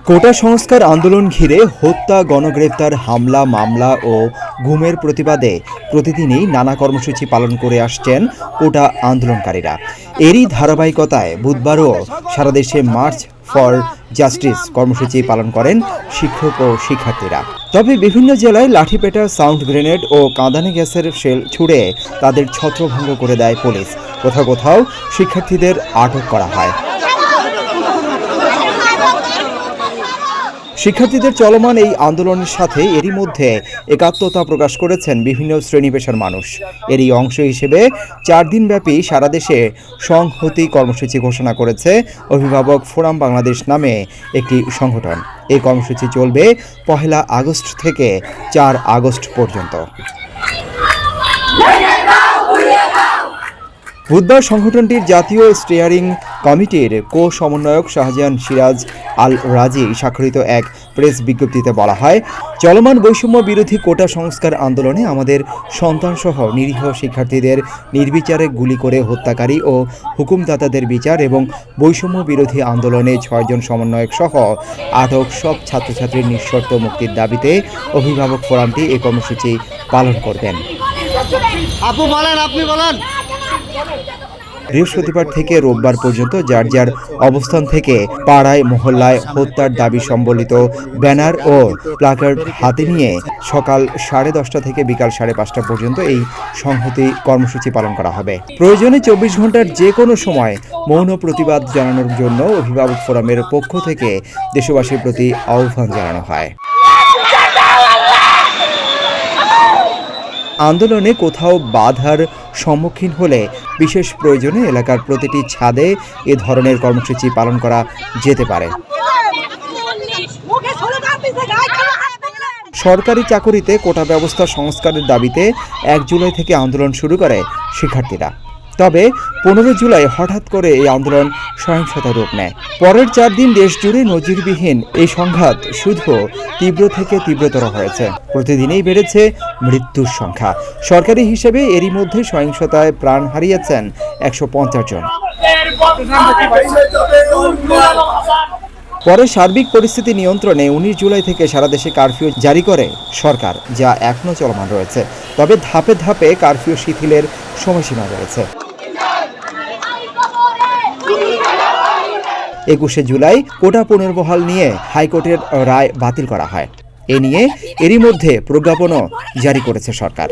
কোটা সংস্কার আন্দোলন ঘিরে হত্যা, গণগ্রেপ্তার, হামলা, মামলা ও গুমের প্রতিবাদে প্রতিদিনই নানা কর্মসূচি পালন করে আসছেন কোটা আন্দোলনকারীরা। এরই ধারাবাহিকতায় বুধবারও সারা দেশে মার্চ ফর জাস্টিস কর্মসূচি পালন করেন শিক্ষক ও শিক্ষার্থীরা। তবে বিভিন্ন জেলায় লাঠিপেটা, সাউন্ড গ্রেনেড ও কাঁদানে গ্যাসের শেল ছুড়ে তাদের ছত্রভঙ্গ করে দেয় পুলিশ। কোথাও কোথাও শিক্ষার্থীদের আটক করা হয়। শিক্ষার্থীদের চলমান এই আন্দোলনের সাথে এরই মধ্যে একাত্মতা প্রকাশ করেছেন বিভিন্ন শ্রেণী পেশার মানুষ। এরই অংশ হিসেবে 4 দিনব্যাপী সারা দেশে সংহতি কর্মসূচি ঘোষণা করেছে অভিভাবক ফোরাম বাংলাদেশ নামে একটি সংগঠন। এই কর্মসূচি চলবে 1 আগস্ট থেকে 4 আগস্ট পর্যন্ত। বুধবার সংগঠনটির জাতীয় স্টিয়ারিং কমিটির সমন্বয়ক শাহজাহান সিরাজ আল রাজি স্বাক্ষরিত এক প্রেস বিজ্ঞপ্তিতে বলা হয়, চলমান বৈষম্য বিরোধী কোটা সংস্কার আন্দোলনে আমাদের সন্তানসহ নিরীহ শিক্ষার্থীদের নির্বিচারে গুলি করে হত্যাকারী ও হুকুমদাতাদের বিচার এবং বৈষম্য বিরোধী আন্দোলনে 6 জন সমন্বয়ক সহ আটক সব ছাত্রছাত্রীর নিঃশর্ত মুক্তির দাবিতে অভিভাবক ফোরামটি এই কর্মসূচি পালন করবেন। বৃহস্পতিবার থেকে রোববার পর্যন্ত যার যার অবস্থান থেকে পাড়ায় মহল্লায় হত্যার দাবি সম্বলিত ব্যানার ও প্লাকার্ড হাতে নিয়ে সকাল 10:30 থেকে বিকাল 5:30 পর্যন্ত এই সংহতি কর্মসূচি পালন করা হবে। প্রয়োজনে 24 ঘন্টার যে কোনো সময় মৌন প্রতিবাদ জানানোর জন্য অভিভাবক ফোরামের পক্ষ থেকে দেশবাসীর প্রতি আহ্বান জানানো হয়। আন্দোলনে কোথাও বাধার সম্মুখীন হলে বিশেষ প্রয়োজনে এলাকার প্রতিটি ছাদে এ ধরনের কর্মসূচি পালন করা যেতে পারে। সরকারি চাকুরিতে কোটা ব্যবস্থা সংস্কারের দাবিতে 1 জুলাই থেকে আন্দোলন শুরু করে শিক্ষার্থীরা। তবে 15 জুলাই হঠাৎ করে এই আন্দোলন সহিংসতার রূপ নেয়। পরের 4 দিন দেশ জুড়ে নজিরবিহীন এই সংঘাত শুধু তীব্র থেকে তীব্রতর হয়েছে। প্রতিদিনই বেড়েছে মৃত্যুর সংখ্যা। সরকারি হিসেবে এরই মধ্যে সহিংসতায় প্রাণ হারিয়েছেন 150 জন। পরে সার্বিক পরিস্থিতি নিয়ন্ত্রণে 19 জুলাই থেকে সারা দেশে কারফিউ জারি করে সরকার, যা এখনও চলমান রয়েছে। তবে ধাপে ধাপে কারফিউ শিথিলের সময়সীমা রয়েছে। 21 জুলাই কোটা পুনর্বহাল নিয়ে হাইকোর্টের রায় বাতিল করা হয়। এ নিয়ে এরই মধ্যে প্রজ্ঞাপনও জারি করেছে সরকার।